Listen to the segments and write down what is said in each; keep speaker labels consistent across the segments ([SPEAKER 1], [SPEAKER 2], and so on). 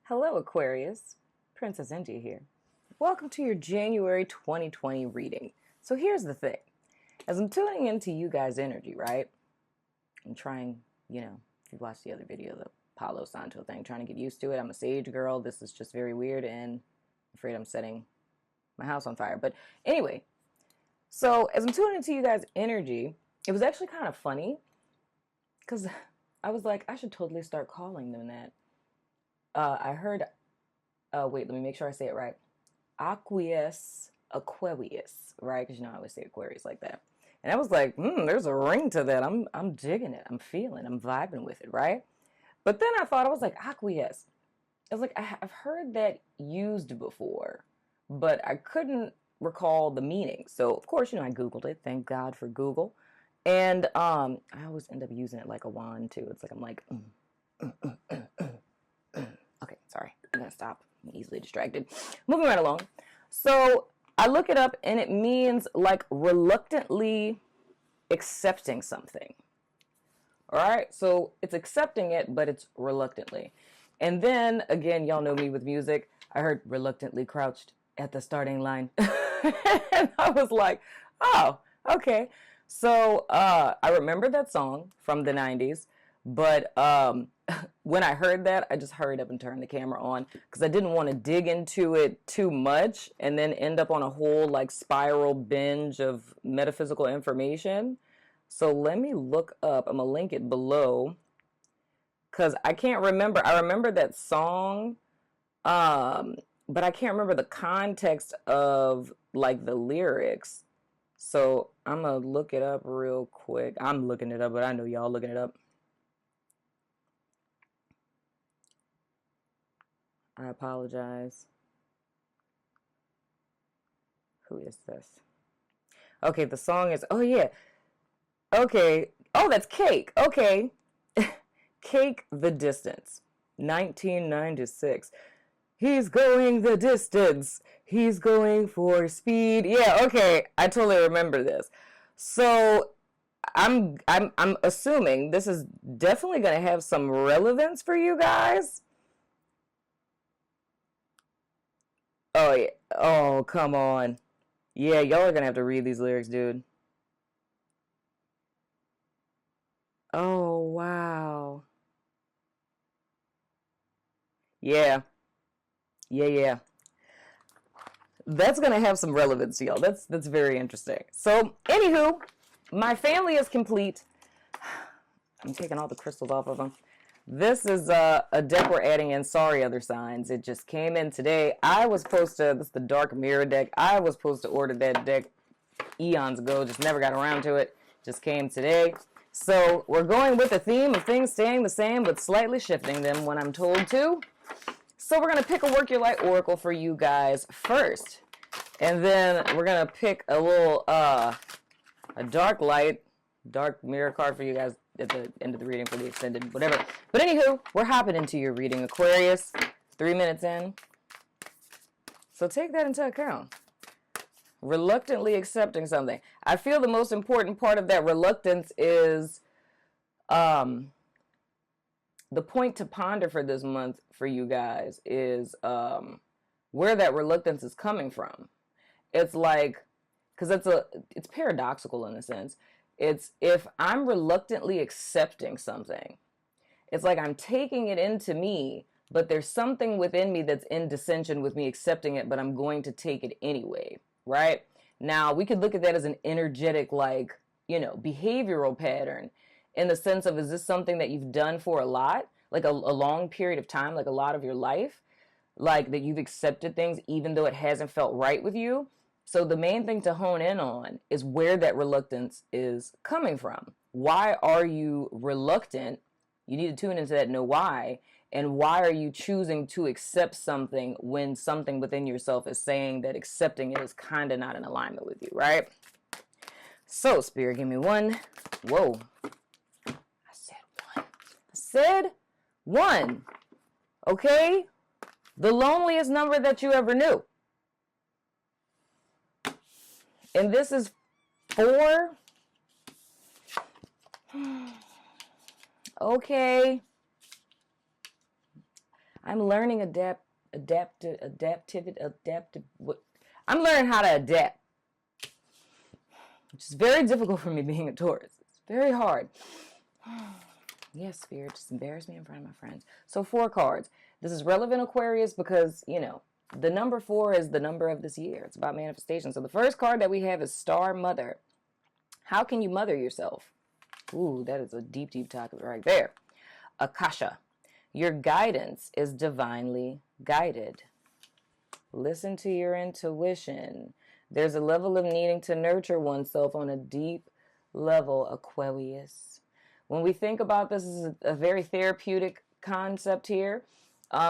[SPEAKER 1] Hello, Aquarius. Princess India here. Welcome to your January 2020 reading. So here's the thing. As I'm tuning into you guys' energy, right? I'm trying, if you watched the other video, the Palo Santo thing, trying to get used to it. I'm a sage girl. This is just very weird and I'm afraid I'm setting my house on fire. But anyway, so as I'm tuning into you guys' energy, it was actually kind of funny because I was like, I should totally start calling them that. I heard, wait, let me make sure I say it right. Aquarius, right? Because I always say Aquarius like that. And I was like, there's a ring to that. I'm digging it. I'm feeling, I'm vibing with it, right? But then I thought, I was like, Aquarius. I was like, I've heard that used before, but I couldn't recall the meaning. So, of course, I Googled it. Thank God for Google. And I always end up using it like a wand, too. It's like, I'm like, Okay, sorry. I'm going to stop. I'm easily distracted. Moving right along. So I look it up and it means like reluctantly accepting something. All right. So it's accepting it, but it's reluctantly. And then again, y'all know me with music. I heard reluctantly crouched at the starting line. And I was like, oh, okay. So I remember that song from the 90s. But when I heard that, I just hurried up and turned the camera on because I didn't want to dig into it too much and then end up on a whole like spiral binge of metaphysical information. So let me look up. I'm going to link it below because I can't remember. I remember that song, but I can't remember the context of like the lyrics. So I'm going to look it up real quick. I'm looking it up, but I know y'all looking it up. I apologize. Who is this? Okay, the song is, oh yeah. Okay. Oh, that's Cake. Okay. Cake the Distance. 1996. He's going the distance. He's going for speed. Yeah, okay. I totally remember this. So I'm assuming this is definitely going to have some relevance for you guys. Oh, yeah. Oh, come on. Yeah, y'all are gonna have to read these lyrics, dude. Oh, wow. Yeah. Yeah, yeah. That's gonna have some relevance, y'all. That's very interesting. So, anywho, my family is complete. I'm taking all the crystals off of them. This is a deck we're adding in. Sorry, other signs. It just came in today. I was supposed to, this is the Dark Mirror deck. I was supposed to order that deck eons ago. Just never got around to it. Just came today. So we're going with the theme of things staying the same, but slightly shifting them when I'm told to. So we're going to pick a Work Your Light Oracle for you guys first. And then we're going to pick a little, a Dark Mirror card for you guys at the end of the reading for the extended whatever. But anywho, we're hopping into your reading, Aquarius. 3 minutes in. So take that into account. Reluctantly accepting something. I feel the most important part of that reluctance is the point to ponder for this month for you guys is where that reluctance is coming from. It's like, because it's paradoxical in a sense. It's if I'm reluctantly accepting something, it's like I'm taking it into me, but there's something within me that's in dissension with me accepting it, but I'm going to take it anyway, right? Now, we could look at that as an energetic, like, behavioral pattern in the sense of, is this something that you've done for a lot, like a long period of time, like a lot of your life, like that you've accepted things even though it hasn't felt right with you? So the main thing to hone in on is where that reluctance is coming from. Why are you reluctant? You need to tune into that, know why, and why are you choosing to accept something when something within yourself is saying that accepting it is kind of not in alignment with you, right? So, Spirit, give me one. Whoa. I said one. I said one. Okay? The loneliest number that you ever knew. And this is 4. Okay. I'm learning I'm learning how to adapt, which is very difficult for me being a Taurus. It's very hard. Yes, Spirit, just embarrass me in front of my friends. So 4 cards. This is relevant, Aquarius, because, you know, the number 4 is the number of this year. It's about manifestation. So the first card that we have is Star Mother. How can you mother yourself? Ooh, that is a deep, deep topic right there. Akasha. Your guidance is divinely guided. Listen to your intuition. There's a level of needing to nurture oneself on a deep level, Aquarius. When we think about this as a very therapeutic concept here,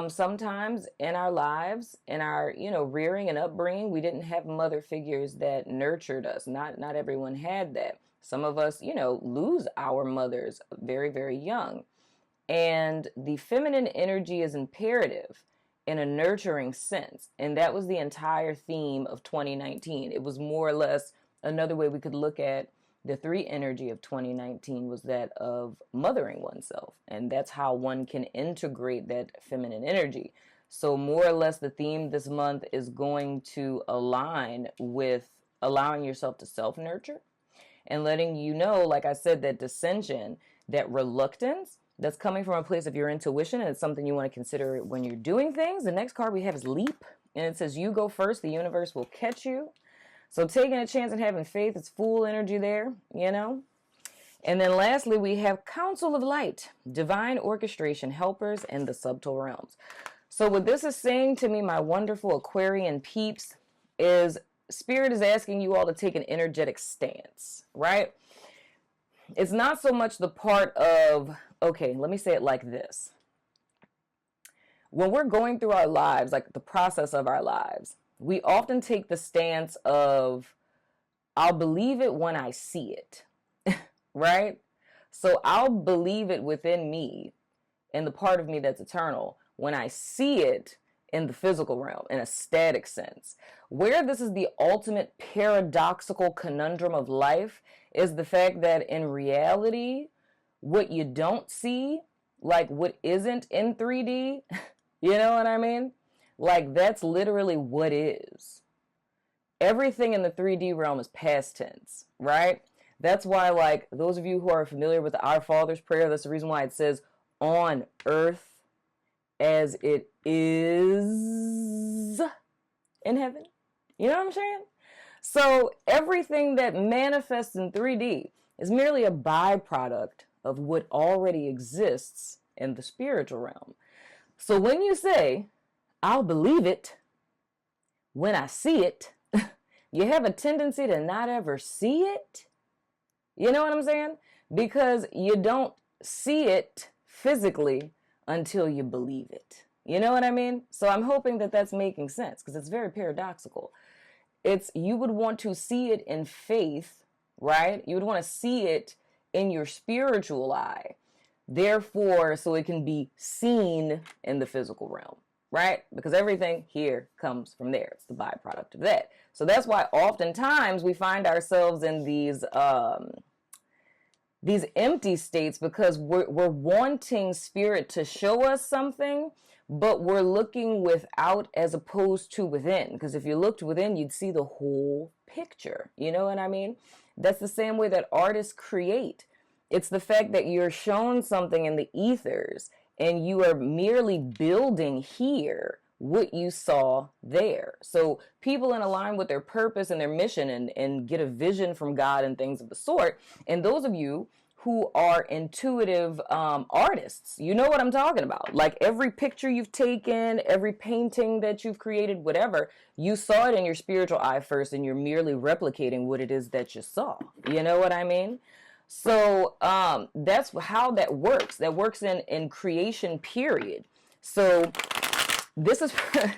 [SPEAKER 1] sometimes in our lives, in our, you know, rearing and upbringing, we didn't have mother figures that nurtured us. Not everyone had that. Some of us, you know, lose our mothers very, very young. And the feminine energy is imperative in a nurturing sense. And that was the entire theme of 2019. It was more or less another way we could look at the 3 energy of 2019 was that of mothering oneself. And that's how one can integrate that feminine energy. So more or less the theme this month is going to align with allowing yourself to self-nurture and letting you know, like I said, that dissension, that reluctance, that's coming from a place of your intuition, and it's something you want to consider when you're doing things. The next card we have is Leap, and it says, you go first, the universe will catch you. So taking a chance and having faith, it's full energy there, you know. And then lastly, we have Council of Light, divine orchestration, helpers, and the subtle realms. So what this is saying to me, my wonderful Aquarian peeps, is Spirit is asking you all to take an energetic stance, right? It's not so much the part of, okay, let me say it like this. When we're going through our lives, like the process of our lives, we often take the stance of, I'll believe it when I see it, right? So I'll believe it within me, in the part of me that's eternal, when I see it in the physical realm, in a static sense. Where this is the ultimate paradoxical conundrum of life is the fact that in reality, what you don't see, like what isn't in 3D, you know what I mean? Like that's literally what is. Everything in the 3D realm is past tense, right? That's why, like, those of you who are familiar with the Our Father's prayer, that's the reason why it says, on earth as it is in heaven. You know what I'm saying? So everything that manifests in 3D is merely a byproduct of what already exists in the spiritual realm. So when you say, I'll believe it when I see it, you have a tendency to not ever see it. You know what I'm saying? Because you don't see it physically until you believe it. You know what I mean? So I'm hoping that that's making sense because it's very paradoxical. It's, you would want to see it in faith, right? You would want to see it in your spiritual eye. Therefore, so it can be seen in the physical realm, right? Because everything here comes from there. It's the byproduct of that. So that's why oftentimes we find ourselves in these empty states because we're wanting spirit to show us something, but we're looking without as opposed to within. Because if you looked within, you'd see the whole picture. You know what I mean? That's the same way that artists create. It's the fact that you're shown something in the ethers and you are merely building here what you saw there. So people in align with their purpose and their mission and get a vision from God and things of the sort. And those of you who are intuitive artists, you know what I'm talking about. Like every picture you've taken, every painting that you've created, whatever, you saw it in your spiritual eye first and you're merely replicating what it is that you saw. You know what I mean? So that's how that works. That works in creation, period. So this is,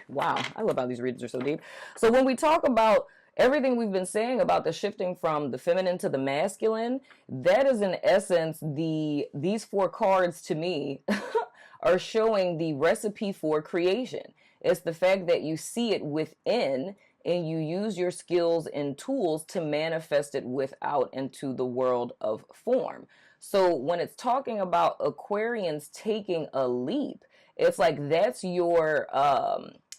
[SPEAKER 1] wow, I love how these readings are so deep. So when we talk about everything we've been saying about the shifting from the feminine to the masculine, that is in essence, these 4 cards to me are showing the recipe for creation. It's the fact that you see it within and you use your skills and tools to manifest it without into the world of form. So when it's talking about Aquarians taking a leap, It's like that's your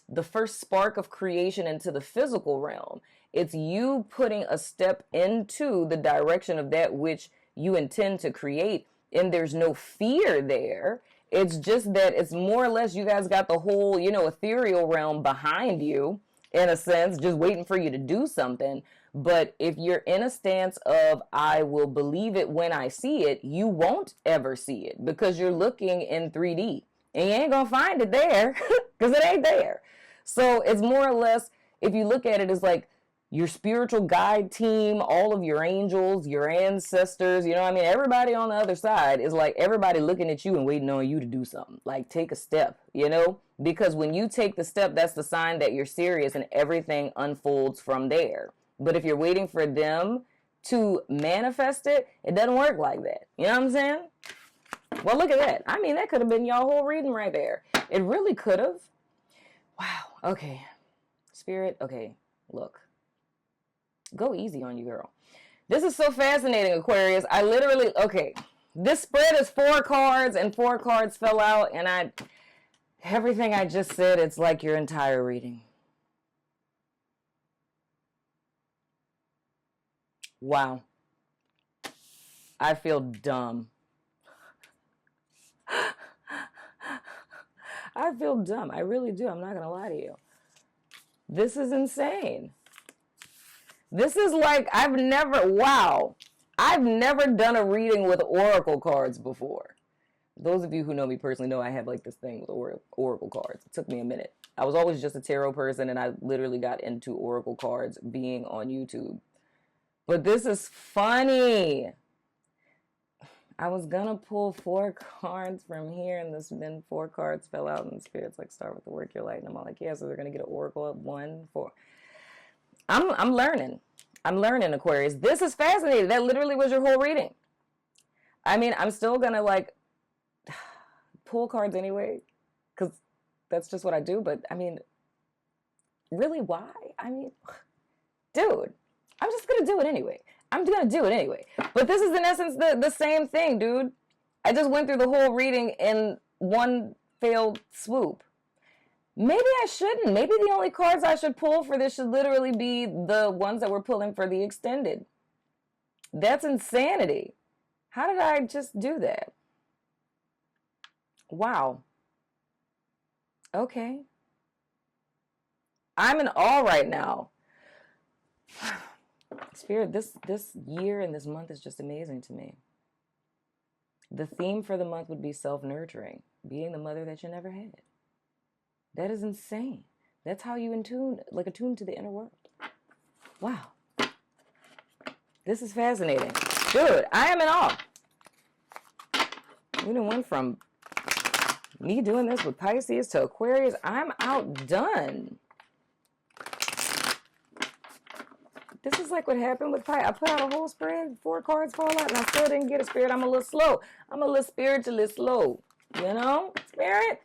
[SPEAKER 1] the first spark of creation into the physical realm. It's you putting a step into the direction of that which you intend to create, and there's no fear there. It's just that it's more or less you guys got the whole, you know, ethereal realm behind you, in a sense, just waiting for you to do something. But if you're in a stance of, I will believe it when I see it, you won't ever see it because you're looking in 3D and you ain't gonna find it there because it ain't there. So it's more or less, if you look at it as like your spiritual guide team, all of your angels, your ancestors, you know what I mean? Everybody on the other side is like everybody looking at you and waiting on you to do something. Like take a step, you know? Because when you take the step, that's the sign that you're serious and everything unfolds from there. But if you're waiting for them to manifest it, it doesn't work like that. You know what I'm saying? Well, look at that. I mean, that could have been y'all whole reading right there. It really could have. Wow. Okay. Spirit. Okay. Look. Go easy on you, girl. This is so fascinating, Aquarius. I literally, okay. This spread is 4 cards and 4 cards fell out and everything I just said, it's like your entire reading. Wow. I feel dumb. I feel dumb. I really do. I'm not going to lie to you. This is insane. This is like, I've never done a reading with oracle cards before. Those of you who know me personally know I have like this thing with oracle cards. It took me a minute. I was always just a tarot person and I literally got into oracle cards being on YouTube. But this is funny. I was gonna pull 4 cards from here, and then 4 cards fell out, and the Spirit's like, start with the work your light. And I'm all like, yeah, so they're gonna get an oracle at 1, 4. I'm learning. I'm learning, Aquarius. This is fascinating. That literally was your whole reading. I mean, I'm still gonna like pull cards anyway, because that's just what I do. But I mean, really, why? I mean, dude, I'm just gonna do it anyway. I'm gonna do it anyway. But this is in essence the same thing, dude. I just went through the whole reading in one failed swoop. Maybe I shouldn't. Maybe the only cards I should pull for this should literally be the ones that we're pulling for the extended. That's insanity. How did I just do that? Wow. Okay. I'm in awe right now. Spirit, this year and this month is just amazing to me. The theme for the month would be self-nurturing, being the mother that you never had. That is insane. That's how you attune to the inner world. Wow. This is fascinating. Dude, I am in awe. We done went from me doing this with Pisces to Aquarius. I'm outdone. This is like what happened with Pisces. I put out a whole spread, 4 cards fall out, and I still didn't get a Spirit. I'm a little slow. I'm a little spiritually slow. You know, Spirit?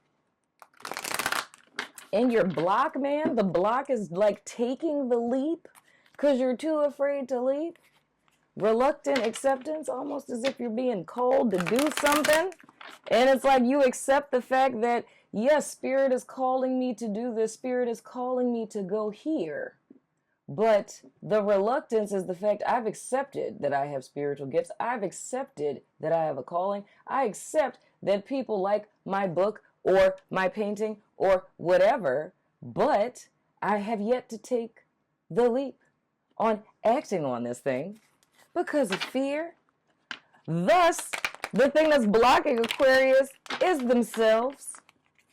[SPEAKER 1] And your block, man, the block is like taking the leap because you're too afraid to leap. Reluctant acceptance, almost as if you're being called to do something. And it's like you accept the fact that, yes, Spirit is calling me to do this. Spirit is calling me to go here. But the reluctance is the fact I've accepted that I have spiritual gifts. I've accepted that I have a calling. I accept that people like my book or my painting or whatever, but I have yet to take the leap on acting on this thing because of fear. Thus, the thing that's blocking Aquarius is themselves,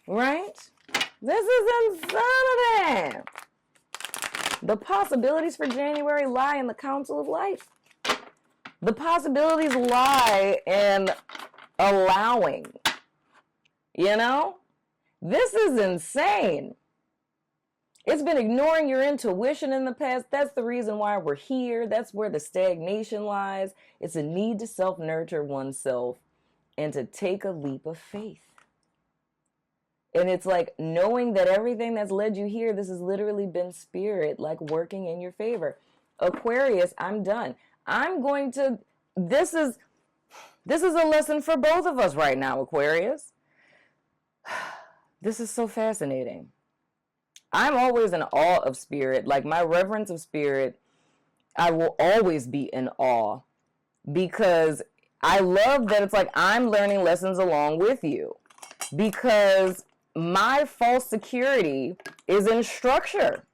[SPEAKER 1] right? This is insanity. The possibilities for January lie in the Council of Life. The possibilities lie in allowing. You know? This is insane. It's been ignoring your intuition in the past. That's the reason why we're here. That's where the stagnation lies. It's a need to self-nurture oneself and to take a leap of faith. And it's like knowing that everything that's led you here, this has literally been Spirit, like working in your favor. Aquarius, I'm done. This is a lesson for both of us right now, Aquarius. This is so fascinating. I'm always in awe of spirit. Like, my reverence of spirit, I will always be in awe, because I love that it's like I'm learning lessons along with you, because my false security is in structure.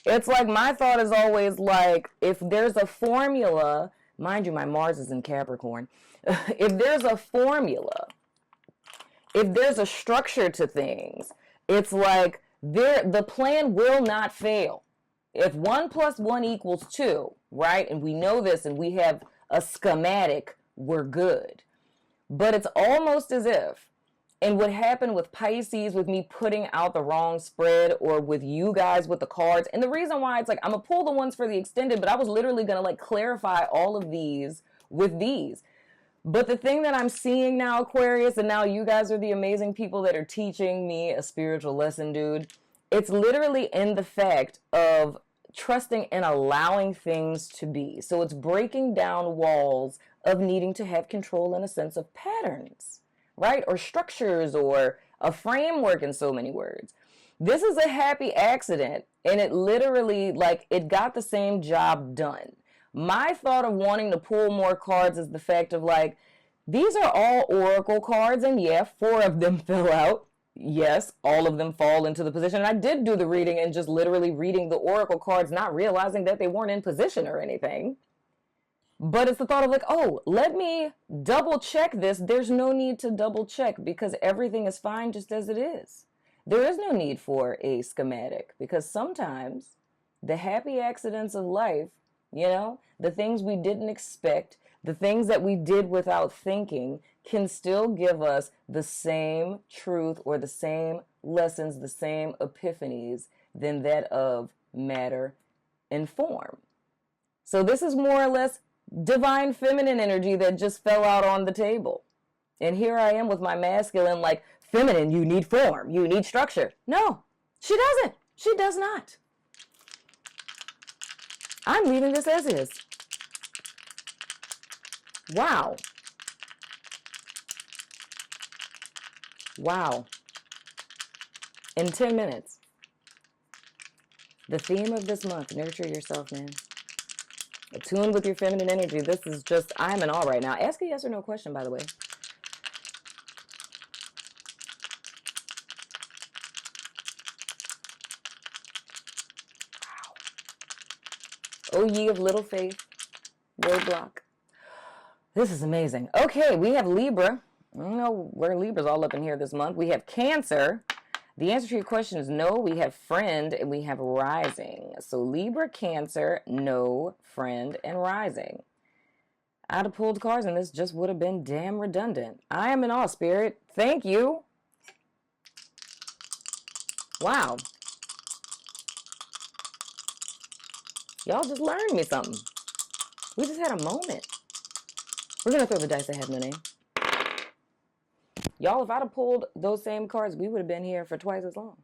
[SPEAKER 1] It's like, my thought is always like, if there's a formula, mind you, my Mars is in Capricorn. If there's a formula, if there's a structure to things, it's like the plan will not fail. If 1 + 1 = 2, right? And we know this, and we have a schematic, we're good. But it's almost as if, and what happened with Pisces, with me putting out the wrong spread, or with you guys with the cards, and the reason why it's like, I'm going to pull the ones for the extended, but I was literally going to like clarify all of these with these. But the thing that I'm seeing now, Aquarius, and now you guys are the amazing people that are teaching me a spiritual lesson, dude. It's literally in the fact of trusting and allowing things to be. So it's breaking down walls of needing to have control in a sense of patterns, right? Or structures, or a framework, in so many words. This is a happy accident, and it literally, like, it got the same job done. My thought of wanting to pull more cards is the fact of like, these are all oracle cards, and yeah, 4 of them fill out. Yes, all of them fall into the position. And I did do the reading and just literally reading the oracle cards, not realizing that they weren't in position or anything. But it's the thought of like, oh, let me double check this. There's no need to double check, because everything is fine just as it is. There is no need for a schematic, because sometimes the happy accidents of life, you know, the things we didn't expect, the things that we did without thinking, can still give us the same truth, or the same lessons, the same epiphanies, than that of matter and form. So this is more or less divine feminine energy that just fell out on the table. And here I am with my masculine, like, feminine, you need form, you need structure. No, she doesn't. She does not. I'm leaving this as is. Wow. Wow. In 10 minutes. The theme of this month, nurture yourself, man. Attune with your feminine energy. This is just, I'm in awe right now. Ask a yes or no question, by the way. Wow. Oh, ye of little faith. Roadblock. This is amazing. Okay, we have Libra. I don't know where Libra's all up in here this month. We have Cancer. The answer to your question is no. We have Friend, and we have Rising. So Libra, Cancer, no, Friend, and Rising. I'd have pulled cards, and this just would have been damn redundant. I am in awe, Spirit. Thank you. Wow. Y'all just learned me something. We just had a moment. We're going to throw the dice that have no name. Y'all, if I'd have pulled those same cards, we would have been here for twice as long.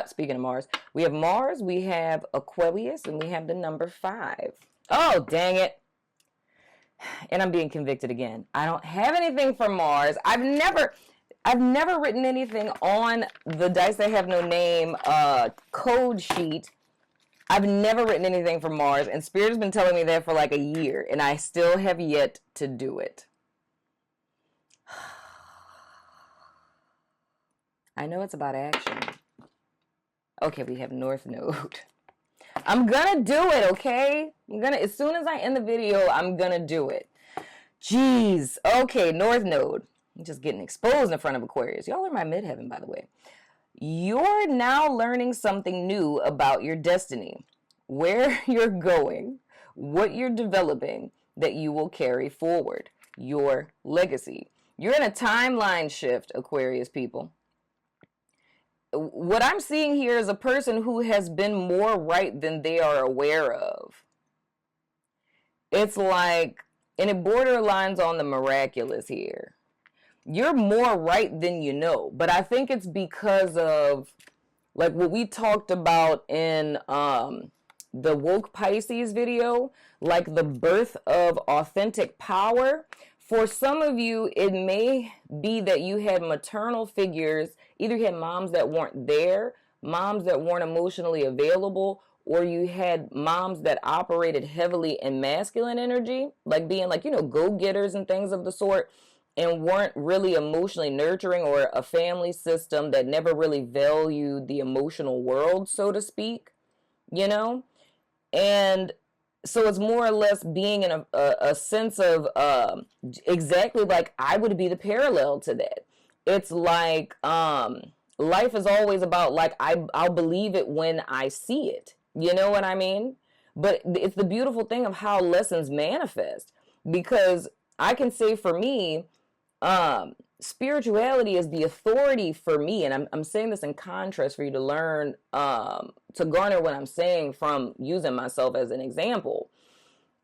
[SPEAKER 1] Speaking of Mars, we have Aquarius, and we have the number 5. Oh, dang it. And I'm being convicted again. I don't have anything for Mars. I've never written anything on the dice that have no name code sheet. I've never written anything for Mars, and Spirit has been telling me that for like a year, and I still have yet to do it. I know it's about action. Okay, we have North Node. I'm gonna do it, okay? As soon as I end the video, I'm gonna do it. Jeez. Okay, North Node. I'm just getting exposed in front of Aquarius. Y'all are my midheaven, by the way. You're now learning something new about your destiny, where you're going, what you're developing that you will carry forward, your legacy. You're in a timeline shift, Aquarius people. What I'm seeing here is a person who has been more right than they are aware of. It's like, and it borderlines on the miraculous here. You're more right than you know, but I think it's because of like what we talked about in the Woke Pisces video, like the birth of authentic power. For some of you, it may be that you had maternal figures either you had moms that weren't there, moms that weren't emotionally available, or you had moms that operated heavily in masculine energy, like being like, you know, go-getters and things of the sort, and weren't really emotionally nurturing, or a family system that never really valued the emotional world, so to speak, you know? And so it's more or less being in a sense of exactly like I would be the parallel to that. It's like life is always about like I'll believe it when I see it. You know what I mean? But it's the beautiful thing of how lessons manifest, because I can say for me, spirituality is the authority for me, and I'm saying this in contrast for you to learn, to garner what I'm saying from using myself as an example.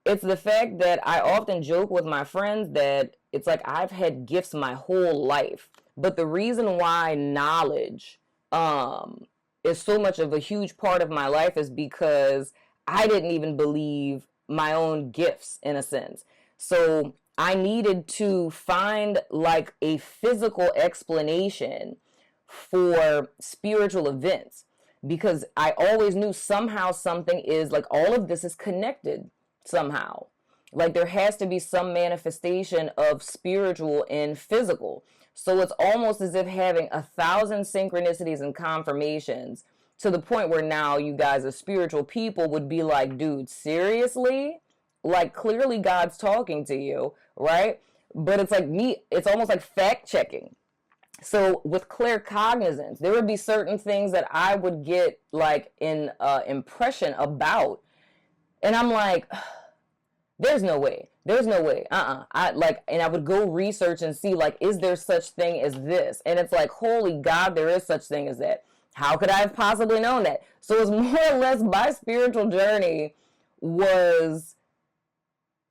[SPEAKER 1] It's the fact that I often joke with my friends that it's like I've had gifts my whole life, but the reason why knowledge is so much of a huge part of my life is because I didn't even believe my own gifts, in a sense. So I needed to find like a physical explanation for spiritual events, because I always knew somehow something is like, all of this is connected somehow. Like there has to be some manifestation of spiritual and physical. So it's almost as if having 1,000 synchronicities and confirmations, to the point where now you guys as spiritual people would be like, dude, seriously? Like clearly God's talking to you, right? But it's like me, it's almost like fact checking. So with claircognizance, there would be certain things that I would get like an impression about, and I'm like, there's no way. There's no way. And I would go research and see, like, is there such thing as this? And it's like, holy God, there is such thing as that. How could I have possibly known that? So it's more or less my spiritual journey was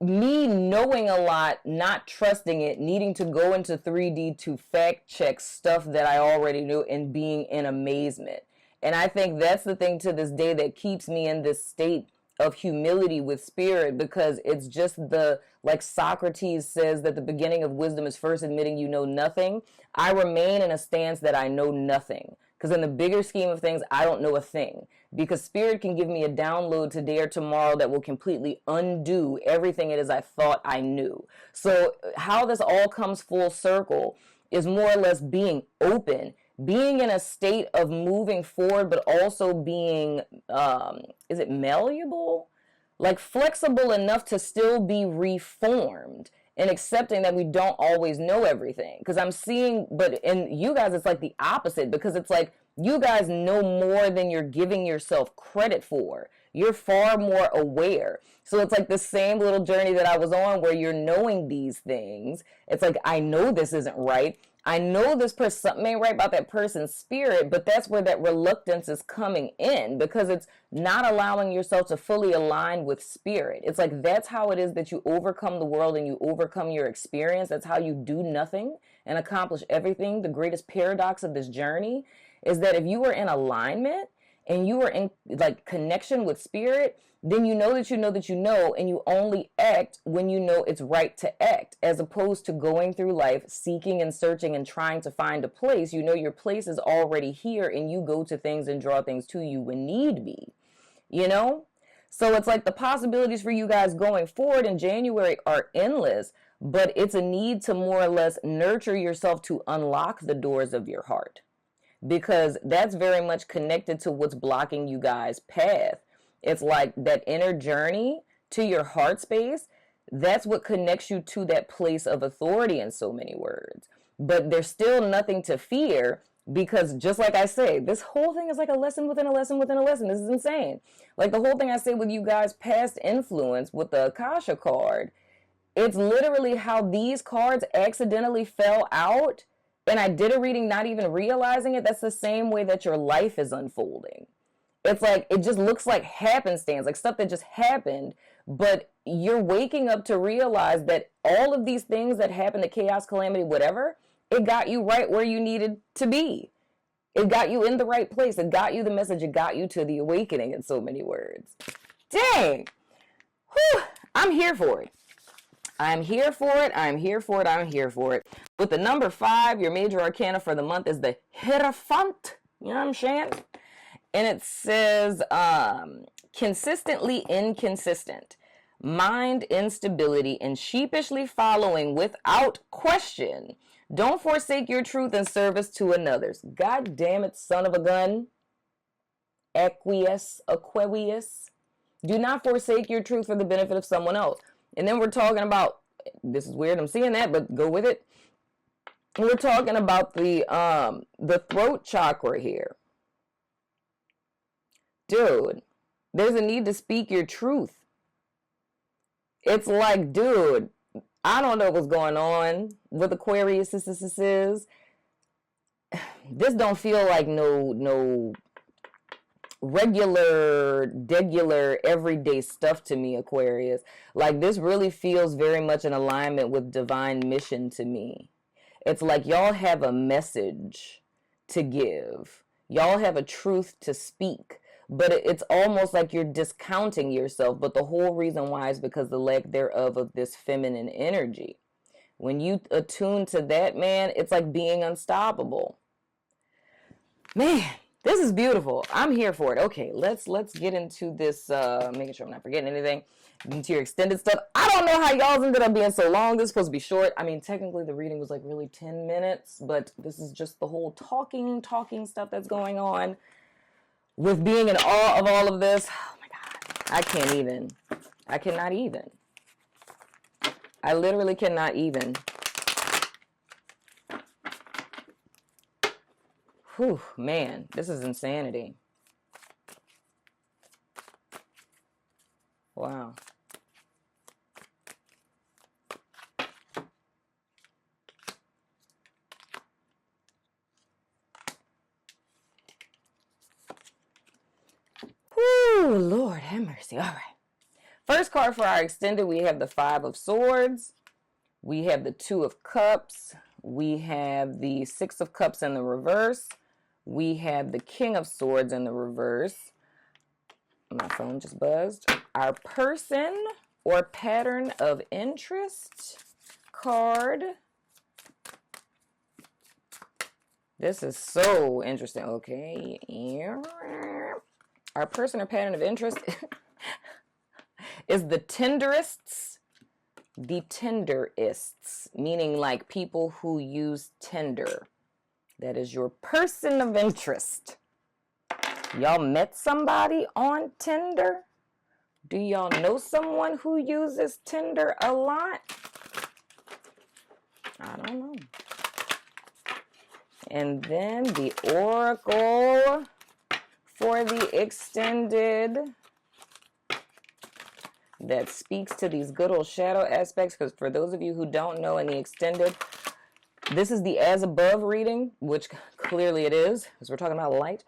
[SPEAKER 1] me knowing a lot, not trusting it, needing to go into 3D to fact check stuff that I already knew, and being in amazement. And I think that's the thing to this day that keeps me in this state of humility with spirit, because it's just the, like Socrates says that the beginning of wisdom is first admitting you know nothing. I remain in a stance that I know nothing, because in the bigger scheme of things, I don't know a thing, because spirit can give me a download today or tomorrow that will completely undo everything it is I thought I knew. So how this all comes full circle is more or less being open, being in a state of moving forward, but also being, is it malleable? Like flexible enough to still be reformed, and accepting that we don't always know everything. Because I'm seeing, but in you guys, it's like the opposite, because it's like you guys know more than you're giving yourself credit for. You're far more aware. So it's like the same little journey that I was on, where you're knowing these things. It's like, I know this isn't right. I know this person, something ain't right about that person's spirit, but that's where that reluctance is coming in, because it's not allowing yourself to fully align with spirit. It's like, that's how it is that you overcome the world and you overcome your experience. That's how you do nothing and accomplish everything. The greatest paradox of this journey is that if you are in alignment and you are in like connection with spirit, then you know that you know that you know, and you only act when you know it's right to act, as opposed to going through life seeking and searching and trying to find a place. You know your place is already here, and you go to things and draw things to you when need be, you know? So it's like the possibilities for you guys going forward in January are endless, but it's a need to more or less nurture yourself to unlock the doors of your heart, because that's very much connected to what's blocking you guys' path. It's like that inner journey to your heart space. That's what connects you to that place of authority, in so many words. But there's still nothing to fear, because just like I say, this whole thing is like a lesson within a lesson within a lesson. This is insane. Like the whole thing I say with you guys, past influence with the Akasha card, it's literally how these cards accidentally fell out. And I did a reading not even realizing it. That's the same way that your life is unfolding. It's like, it just looks like happenstance, like stuff that just happened, but you're waking up to realize that all of these things that happen, the chaos, calamity, whatever, it got you right where you needed to be. It got you in the right place. It got you the message. It got you to the awakening, in so many words. Dang. Whew. I'm here for it. I'm here for it. I'm here for it. I'm here for it. With the number 5, your major arcana for the month is the Hierophant. You know what I'm saying? And it says, consistently inconsistent, mind instability, and sheepishly following without question. Don't forsake your truth in service to another's. God damn it, son of a gun. Aquarius. Do not forsake your truth for the benefit of someone else. And then we're talking about, this is weird, I'm seeing that, but go with it. We're talking about the throat chakra here. Dude, there's a need to speak your truth. It's like, dude, I don't know what's going on with Aquarius. This don't feel like no regular, everyday stuff to me, Aquarius. Like, this really feels very much in alignment with divine mission to me. It's like y'all have a message to give. Y'all have a truth to speak. But it's almost like you're discounting yourself. But the whole reason why is because the lack thereof of this feminine energy. When you attune to that, man, it's like being unstoppable. Man, this is beautiful. I'm here for it. Okay, let's get into this, making sure I'm not forgetting anything. Into your extended stuff. I don't know how y'all's ended up being so long. This is supposed to be short. I mean, technically the reading was like really 10 minutes, but this is just the whole talking stuff that's going on. With being in awe of all of this, oh my God, I cannot even. I literally cannot even. Whew, man, this is insanity. Wow. Whew, Lord have mercy. All right. First card for our extended, we have the 5 of Swords. We have the 2 of Cups. We have the 6 of Cups in the reverse. We have the King of Swords in the reverse. My phone just buzzed. Our person or pattern of interest card. This is so interesting. Okay. Our person or pattern of interest is the Tinderists. The Tinderists, meaning like people who use Tinder. That is your person of interest. Y'all met somebody on Tinder? Do y'all know someone who uses Tinder a lot? I don't know. And then the Oracle for the extended that speaks to these good old shadow aspects, because for those of you who don't know, in the extended, this is the as above reading, which clearly it is, because we're talking about light,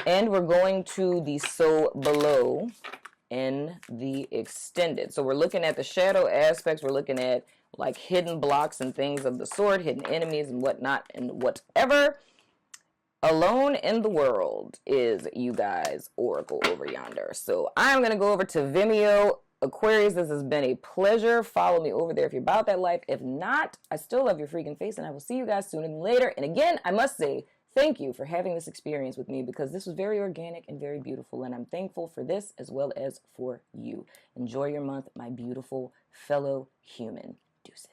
[SPEAKER 1] and we're going to the so below in the extended. So we're looking at the shadow aspects, we're looking at like hidden blocks and things of the sort, hidden enemies and whatnot and whatever. Alone in the world is you guys Oracle over yonder. So I'm going to go over to Vimeo. Aquarius, this has been a pleasure. Follow me over there if you're about that life. If not, I still love your freaking face, and I will see you guys sooner than later. And again, I must say thank you for having this experience with me, because this was very organic and very beautiful, and I'm thankful for this as well as for you. Enjoy your month, my beautiful fellow human. Deuces.